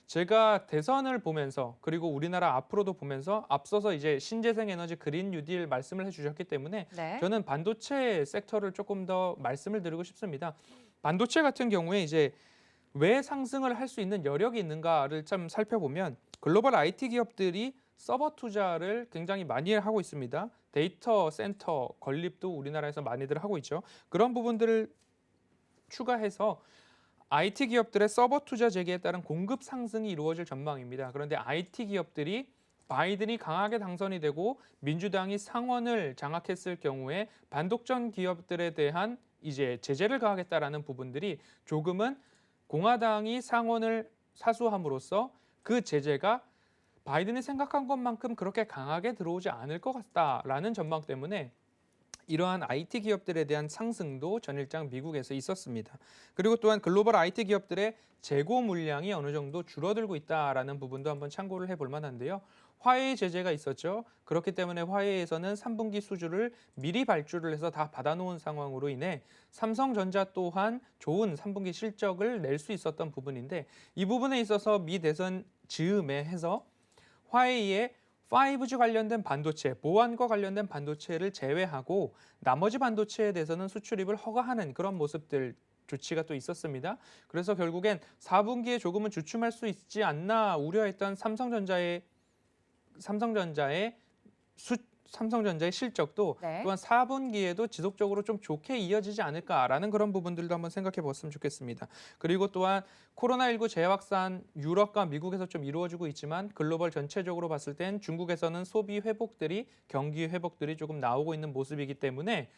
제가 대선을 보면서 그리고 우리나라 앞으로도 보면서 앞서서 이제 신재생 에너지 그린 뉴딜 말씀을 해주셨기 때문에 네. 저는 반도체 섹터를 조금 더 말씀을 드리고 싶습니다. 반도체 같은 경우에 이제 왜 상승을 할 수 있는 여력이 있는가를 참 살펴보면 글로벌 IT 기업들이 서버 투자를 굉장히 많이 하고 있습니다. 데이터 센터 건립도 우리나라에서 많이들 하고 있죠. 그런 부분들을 추가해서 IT 기업들의 서버 투자 재개에 따른 공급 상승이 이루어질 전망입니다. 그런데 IT 기업들이 바이든이 강하게 당선이 되고 민주당이 상원을 장악했을 경우에 반독점 기업들에 대한 이제 제재를 가하겠다라는 부분들이 조금은 공화당이 상원을 사수함으로써 그 제재가 바이든이 생각한 것만큼 그렇게 강하게 들어오지 않을 것 같다라는 전망 때문에 이러한 IT 기업들에 대한 상승도 전일장 미국에서 있었습니다. 그리고 또한 글로벌 IT 기업들의 재고 물량이 어느 정도 줄어들고 있다라는 부분도 한번 참고를 해볼 만한데요. 화웨이 제재가 있었죠. 그렇기 때문에 화웨이에서는 3분기 수주를 미리 발주를 해서 다 받아놓은 상황으로 인해 삼성전자 또한 좋은 3분기 실적을 낼 수 있었던 부분인데 이 부분에 있어서 미 대선 즈음에 해서 화웨이의 5G 관련된 반도체, 보안과 관련된 반도체를 제외하고 나머지 반도체에 대해서는 수출입을 허가하는 그런 모습들 조치가 또 있었습니다. 그래서 결국엔 4분기에 조금은 주춤할 수 있지 않나 우려했던 삼성전자의 삼성전자의 실적도 네. 또한 4분기에도 지속적으로 좀 좋게 이어지지 않을까라는 그런 부분들도 한번 생각해 봤으면 좋겠습니다. 그리고 또한 코로나19 재확산 유럽과 미국에서 좀 이루어지고 있지만 글로벌 전체적으로 봤을 땐 중국에서는 소비 회복들이 경기 회복들이 조금 나오고 있는 모습이기 때문에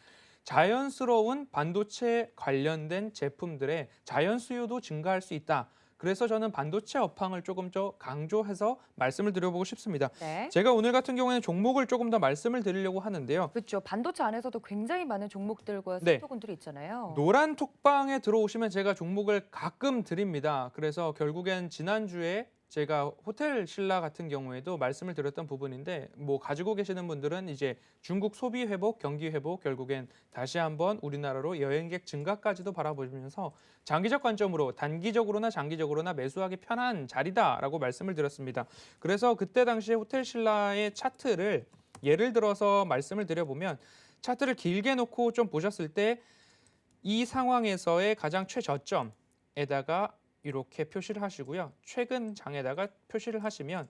자연스러운 반도체 관련된 제품들의 자연 수요도 증가할 수 있다. 그래서 저는 반도체 업황을 조금 더 강조해서 말씀을 드려보고 싶습니다. 네. 제가 오늘 같은 경우에는 종목을 조금 더 말씀을 드리려고 하는데요. 그렇죠. 반도체 안에서도 굉장히 많은 종목들과 네, 섹터군들이 있잖아요. 노란 톡방에 들어오시면 제가 종목을 가끔 드립니다. 그래서 결국엔 지난주에 제가 호텔 신라 같은 경우에도 말씀을 드렸던 부분인데 뭐 가지고 계시는 분들은 이제 중국 소비 회복, 경기 회복 결국엔 다시 한번 우리나라로 여행객 증가까지도 바라보면서 장기적 관점으로 단기적으로나 장기적으로나 매수하기 편한 자리다라고 말씀을 드렸습니다. 그래서 그때 당시에 호텔 신라의 차트를 예를 들어서 말씀을 드려보면 차트를 길게 놓고 좀 보셨을 때 이 상황에서의 가장 최저점에다가 이렇게 표시를 하시고요. 최근 장에다가 표시를 하시면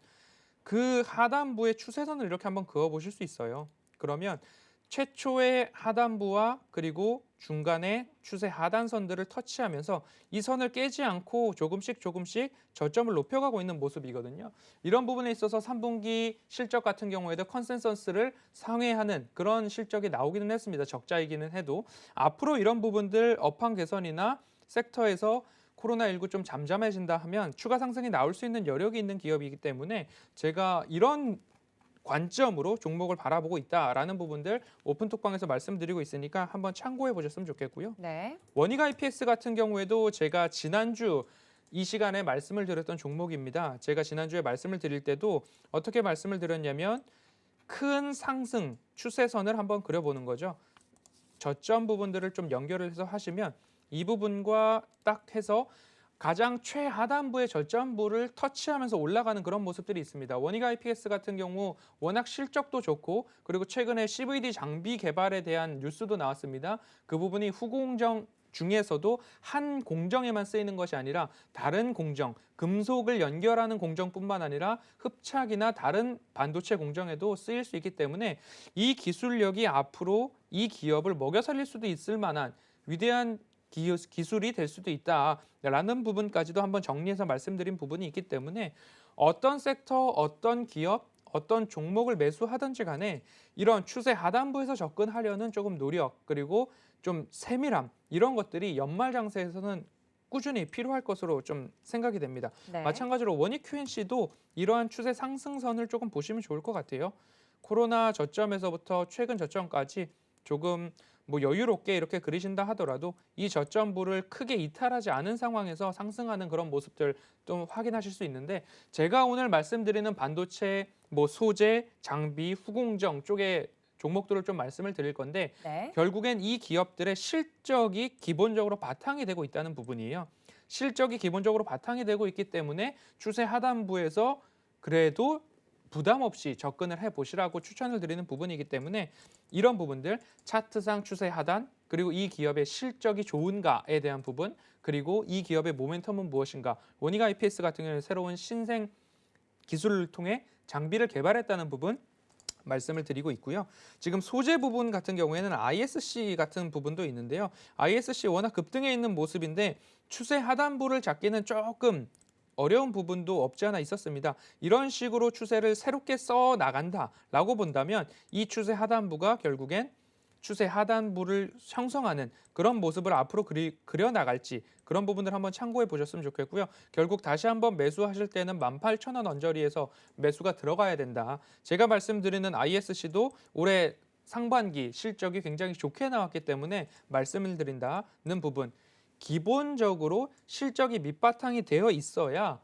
그 하단부의 추세선을 이렇게 한번 그어 보실 수 있어요. 그러면 최초의 하단부와 그리고 중간에 추세 하단선들을 터치하면서 이 선을 깨지 않고 조금씩 조금씩 저점을 높여가고 있는 모습이거든요. 이런 부분에 있어서 3분기 실적 같은 경우에도 컨센서스를 상회하는 그런 실적이 나오기는 했습니다. 적자이기는 해도 앞으로 이런 부분들 업황 개선이나 섹터에서 코로나19 좀 잠잠해진다 하면 추가 상승이 나올 수 있는 여력이 있는 기업이기 때문에 제가 이런 관점으로 종목을 바라보고 있다라는 부분들 오픈톡방에서 말씀드리고 있으니까 한번 참고해 보셨으면 좋겠고요. 네. 원익 IPS 같은 경우에도 제가 지난주 이 시간에 말씀을 드렸던 종목입니다. 제가 지난주에 말씀을 드릴 때도 어떻게 말씀을 드렸냐면 큰 상승 추세선을 한번 그려보는 거죠. 저점 부분들을 좀 연결을 해서 하시면 이 부분과 딱 해서 가장 최하단부의 저점부를 터치하면서 올라가는 그런 모습들이 있습니다. 원익 IPS 같은 경우 워낙 실적도 좋고 그리고 최근에 CVD 장비 개발에 대한 뉴스도 나왔습니다. 그 부분이 후공정 중에서도 한 공정에만 쓰이는 것이 아니라 다른 공정, 금속을 연결하는 공정뿐만 아니라 흡착이나 다른 반도체 공정에도 쓰일 수 있기 때문에 이 기술력이 앞으로 이 기업을 먹여 살릴 수도 있을 만한 위대한 기술이 될 수도 있다라는 부분까지도 한번 정리해서 말씀드린 부분이 있기 때문에 어떤 섹터, 어떤 기업, 어떤 종목을 매수하든지 간에 이런 추세 하단부에서 접근하려는 조금 노력 그리고 좀 세밀함 이런 것들이 연말 장세에서는 꾸준히 필요할 것으로 좀 생각이 됩니다. 네. 마찬가지로 원익 QNC도 이러한 추세 상승선을 조금 보시면 좋을 것 같아요. 코로나 저점에서부터 최근 저점까지 조금 뭐 여유롭게 이렇게 그리신다 하더라도 이 저점부를 크게 이탈하지 않은 상황에서 상승하는 그런 모습들 좀 확인하실 수 있는데 제가 오늘 말씀드리는 반도체, 뭐 소재, 장비, 후공정 쪽의 종목들을 좀 말씀을 드릴 건데 네. 결국엔 이 기업들의 실적이 기본적으로 바탕이 되고 있다는 부분이에요. 실적이 기본적으로 바탕이 되고 있기 때문에 추세 하단부에서 그래도 부담 없이 접근을 해보시라고 추천을 드리는 부분이기 때문에 이런 부분들 차트상 추세 하단 그리고 이 기업의 실적이 좋은가에 대한 부분 그리고 이 기업의 모멘텀은 무엇인가 원익 IPS 같은 경우는 새로운 신생 기술을 통해 장비를 개발했다는 부분 말씀을 드리고 있고요. 지금 소재 부분 같은 경우에는 ISC 같은 부분도 있는데요. ISC 워낙 급등해 있는 모습인데 추세 하단부를 잡기는 조금 어려운 부분도 없지 않아 있었습니다. 이런 식으로 추세를 새롭게 써 나간다라고 본다면 이 추세 하단부가 결국엔 추세 하단부를 형성하는 그런 모습을 앞으로 그려 나갈지 그런 부분들 한번 참고해 보셨으면 좋겠고요. 결국 다시 한번 매수하실 때는 18,000원 언저리에서 매수가 들어가야 된다. 제가 말씀드리는 ISC도 올해 상반기 실적이 굉장히 좋게 나왔기 때문에 말씀을 드린다는 부분. 기본적으로 실적이 밑바탕이 되어 있어야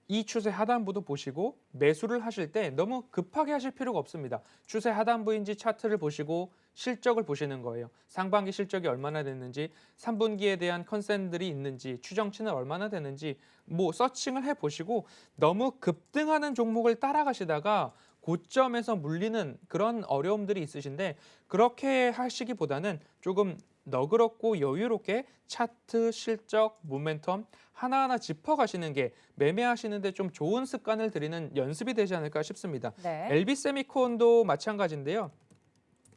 이 추세 하단부도 보시고 매수를 하실 때 너무 급하게 하실 필요가 없습니다. 추세 하단부인지 차트를 보시고 실적을 보시는 거예요. 상반기 실적이 얼마나 됐는지, 3분기에 대한 컨센들이 있는지, 추정치는 얼마나 되는지 뭐 서칭을 해보시고 너무 급등하는 종목을 따라가시다가 고점에서 물리는 그런 어려움들이 있으신데 그렇게 하시기보다는 조금 너그럽고 여유롭게 차트, 실적, 모멘텀 하나하나 짚어가시는 게 매매하시는데 좀 좋은 습관을 들이는 연습이 되지 않을까 싶습니다. 네. LB세미콘도 마찬가지인데요.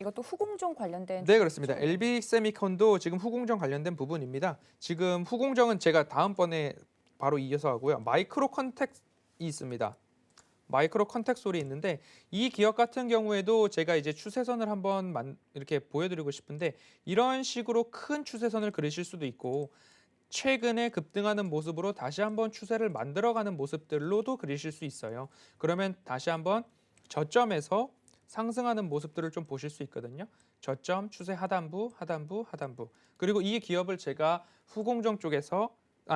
이것도 후공정 관련된 네, 그렇습니다. 종목이죠? LB세미콘도 지금 후공정 관련된 부분입니다. 지금 후공정은 제가 다음번에 바로 이어서 하고요. 마이크로 컨택이 있습니다. 마이크로 컨택 솔이 있는데 이 기업 같은 경우에도 제가 이제 추세선을 한번 이렇게 보여드리고 싶은데 이런 식으로 큰 추세선을 그리실 수도 있고 최근에 급등하는 모습으로 다시 한번 추세를 만들어가는 모습들로도 그리실 수 있어요. 그러면 다시 한번 저점에서 상승하는 모습들을 좀 보실 수 있거든요. 저점, 추세 하단부, 하단부, 하단부. 그리고 이 기업을 제가 후공정 쪽에서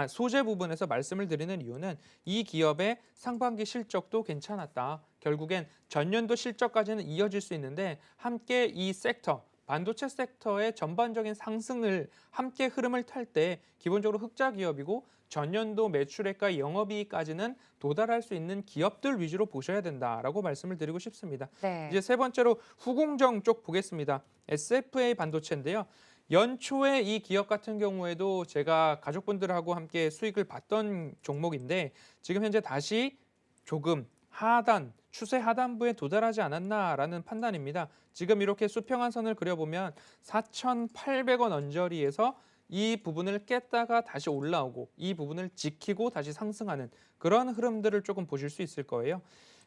소재 부분에서 말씀을 드리는 이유는 이 기업의 상반기 실적도 괜찮았다. 결국엔 전년도 실적까지는 이어질 수 있는데 함께 이 섹터, 반도체 섹터의 전반적인 상승을 함께 흐름을 탈 때 기본적으로 흑자 기업이고 전년도 매출액과 영업이익까지는 도달할 수 있는 기업들 위주로 보셔야 된다라고 말씀을 드리고 싶습니다. 네. 이제 세 번째로 후공정 쪽 보겠습니다. SFA 반도체인데요. 연초에 이 기업 같은 경우에도 제가 가족분들하고 함께 수익을 봤던 종목인데 지금 현재 다시 조금 하단, 추세 하단부에 도달하지 않았나라는 판단입니다. 지금 이렇게 수평한 선을 그려보면 4,800원 언저리에서 이 부분을 깼다가 다시 올라오고 이 부분을 지키고 다시 상승하는 그런 흐름들을 조금 보실 수 있을 거예요.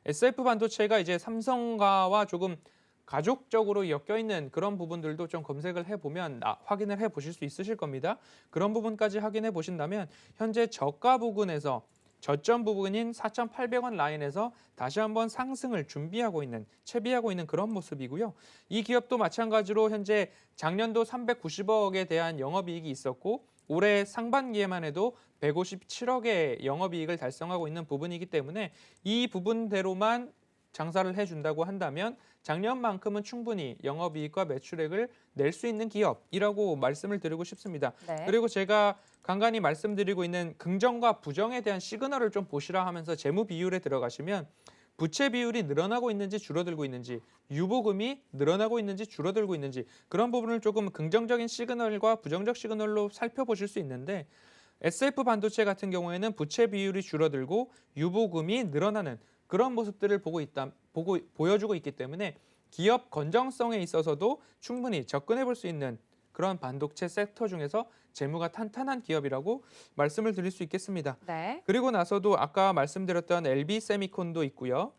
SF 반도체가 이제 삼성가와 조금 가족적으로 엮여 있는 그런 부분들도 좀 검색을 해보면 확인을 해보실 수 있으실 겁니다. 그런 부분까지 확인해 보신다면 현재 저가 부근에서 저점 부분인 4,800원 라인에서 다시 한번 상승을 준비하고 있는, 채비하고 있는 그런 모습이고요. 이 기업도 마찬가지로 현재 작년도 390억에 대한 영업이익이 있었고 올해 상반기에만 해도 157억의 영업이익을 달성하고 있는 부분이기 때문에 이 부분대로만 장사를 해준다고 한다면 작년만큼은 충분히 영업이익과 매출액을 낼 수 있는 기업이라고 말씀을 드리고 싶습니다. 네. 그리고 제가 간간히 말씀드리고 있는 긍정과 부정에 대한 시그널을 좀 보시라 하면서 재무 비율에 들어가시면 부채 비율이 늘어나고 있는지 줄어들고 있는지 유보금이 늘어나고 있는지 줄어들고 있는지 그런 부분을 조금 긍정적인 시그널과 부정적 시그널로 살펴보실 수 있는데 SF 반도체 같은 경우에는 부채 비율이 줄어들고 유보금이 늘어나는 그런 모습들을 보여주고 있기 때문에 기업 건정성에 있어서도 충분히 접근해 볼 수 있는 그런 반도체 섹터 중에서 재무가 탄탄한 기업이라고 말씀을 드릴 수 있겠습니다. 네. 그리고 나서도 아까 말씀드렸던 LB세미콘도 있고요.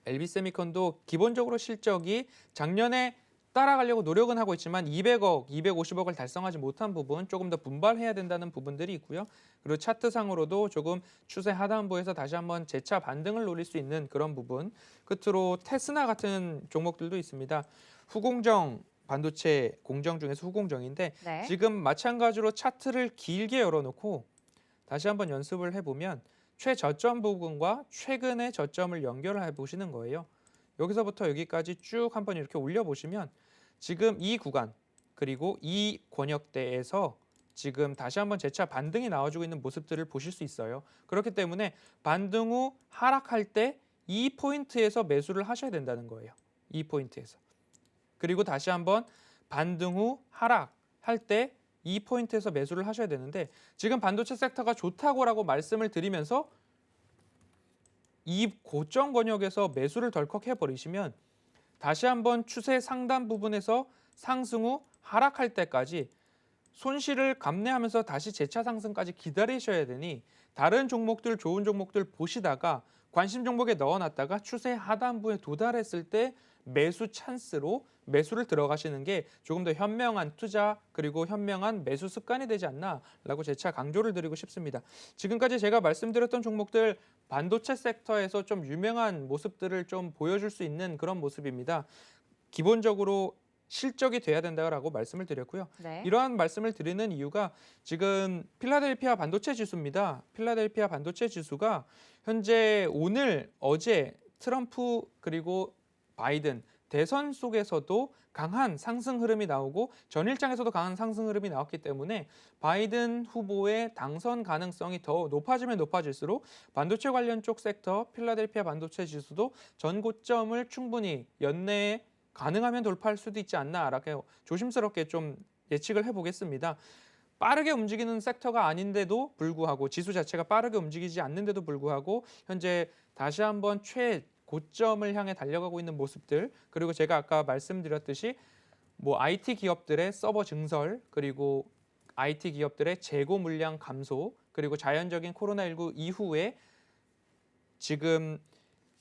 LB세미콘도 기본적으로 실적이 작년에 따라가려고 노력은 하고 있지만 200억, 250억을 달성하지 못한 부분 조금 더 분발해야 된다는 부분들이 있고요. 그리고 차트상으로도 조금 추세 하단부에서 다시 한번 재차 반등을 노릴 수 있는 그런 부분. 끝으로 테스나 같은 종목들도 있습니다. 후공정 반도체 공정 중에서 후공정인데 네. 지금 마찬가지로 차트를 길게 열어놓고 다시 한번 연습을 해보면 최저점 부분과 최근의 저점을 연결을 해보시는 거예요. 여기서부터 여기까지 쭉 한번 이렇게 올려보시면 지금 이 구간 그리고 이 권역대에서 지금 다시 한번 재차 반등이 나와주고 있는 모습들을 보실 수 있어요. 그렇기 때문에 반등 후 하락할 때 이 포인트에서 매수를 하셔야 된다는 거예요. 이 포인트에서. 그리고 다시 한번 반등 후 하락할 때 이 포인트에서 매수를 하셔야 되는데 지금 반도체 섹터가 좋다고라고 말씀을 드리면서 이 고점 권역에서 매수를 덜컥 해버리시면 다시 한번 추세 상단 부분에서 상승 후 하락할 때까지 손실을 감내하면서 다시 재차 상승까지 기다리셔야 되니 다른 종목들 좋은 종목들 보시다가 관심 종목에 넣어놨다가 추세 하단부에 도달했을 때 매수 찬스로 매수를 들어가시는 게 조금 더 현명한 투자 그리고 현명한 매수 습관이 되지 않나라고 재차 강조를 드리고 싶습니다. 지금까지 제가 말씀드렸던 종목들 반도체 섹터에서 좀 유명한 모습들을 좀 보여줄 수 있는 그런 모습입니다. 기본적으로 실적이 돼야 된다고 말씀을 드렸고요. 네. 이러한 말씀을 드리는 이유가 지금 필라델피아 반도체 지수입니다. 필라델피아 반도체 지수가 현재 오늘 어제 트럼프 그리고 바이든 대선 속에서도 강한 상승 흐름이 나오고 전일장에서도 강한 상승 흐름이 나왔기 때문에 바이든 후보의 당선 가능성이 더 높아지면 높아질수록 반도체 관련 쪽 섹터 필라델피아 반도체 지수도 전 고점을 충분히 연내에 가능하면 돌파할 수도 있지 않나라고 조심스럽게 좀 예측을 해보겠습니다. 빠르게 움직이는 섹터가 아닌데도 불구하고 지수 자체가 빠르게 움직이지 않는데도 불구하고 현재 다시 한번 최고점을 향해 달려가고 있는 모습들 그리고 제가 아까 말씀드렸듯이 뭐 IT 기업들의 서버 증설 그리고 IT 기업들의 재고 물량 감소 그리고 자연적인 코로나19 이후에 지금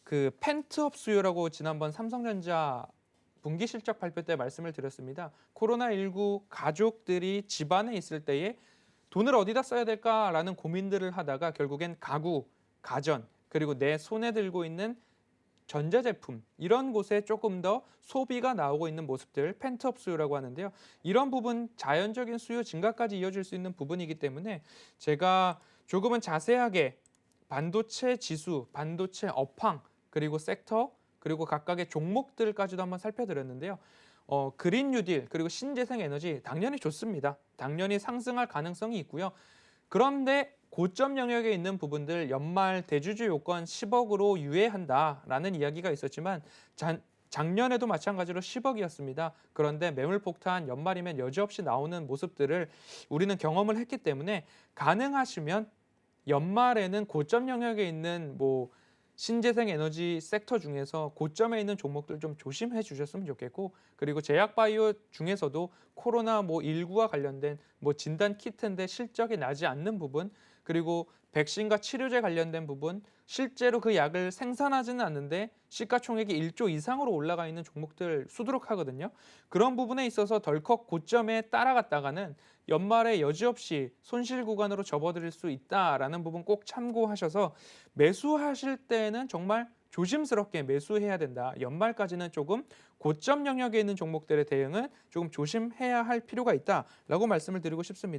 그 펜트업 수요라고 지난번 삼성전자 분기 실적 발표 때 말씀을 드렸습니다. 코로나19 가족들이 집안에 있을 때에 돈을 어디다 써야 될까라는 고민들을 하다가 결국엔 가구, 가전, 그리고 내 손에 들고 있는 전자제품 이런 곳에 조금 더 소비가 나오고 있는 모습들 펜트업 수요라고 하는데요. 이런 부분 자연적인 수요 증가까지 이어질 수 있는 부분이기 때문에 제가 조금은 자세하게 반도체 지수, 반도체 업황, 그리고 섹터 그리고 각각의 종목들까지도 한번 살펴드렸는데요. 그린 뉴딜 그리고 신재생 에너지 당연히 좋습니다. 당연히 상승할 가능성이 있고요. 그런데 고점 영역에 있는 부분들 연말 대주주 요건 10억으로 유예한다라는 이야기가 있었지만 작년에도 마찬가지로 10억이었습니다. 그런데 매물 폭탄 연말이면 여지없이 나오는 모습들을 우리는 경험을 했기 때문에 가능하시면 연말에는 고점 영역에 있는 뭐 신재생 에너지 섹터 중에서 고점에 있는 종목들 좀 조심해 주셨으면 좋겠고 그리고 제약바이오 중에서도 코로나 뭐 19와 관련된 뭐 진단 키트인데 실적이 나지 않는 부분 그리고 백신과 치료제 관련된 부분 실제로 그 약을 생산하지는 않는데 시가총액이 1조 이상으로 올라가 있는 종목들 수두룩하거든요. 그런 부분에 있어서 덜컥 고점에 따라갔다가는 연말에 여지없이 손실 구간으로 접어들 수 있다라는 부분 꼭 참고하셔서 매수하실 때는 정말 조심스럽게 매수해야 된다. 연말까지는 조금 고점 영역에 있는 종목들의 대응은 조금 조심해야 할 필요가 있다라고 말씀을 드리고 싶습니다.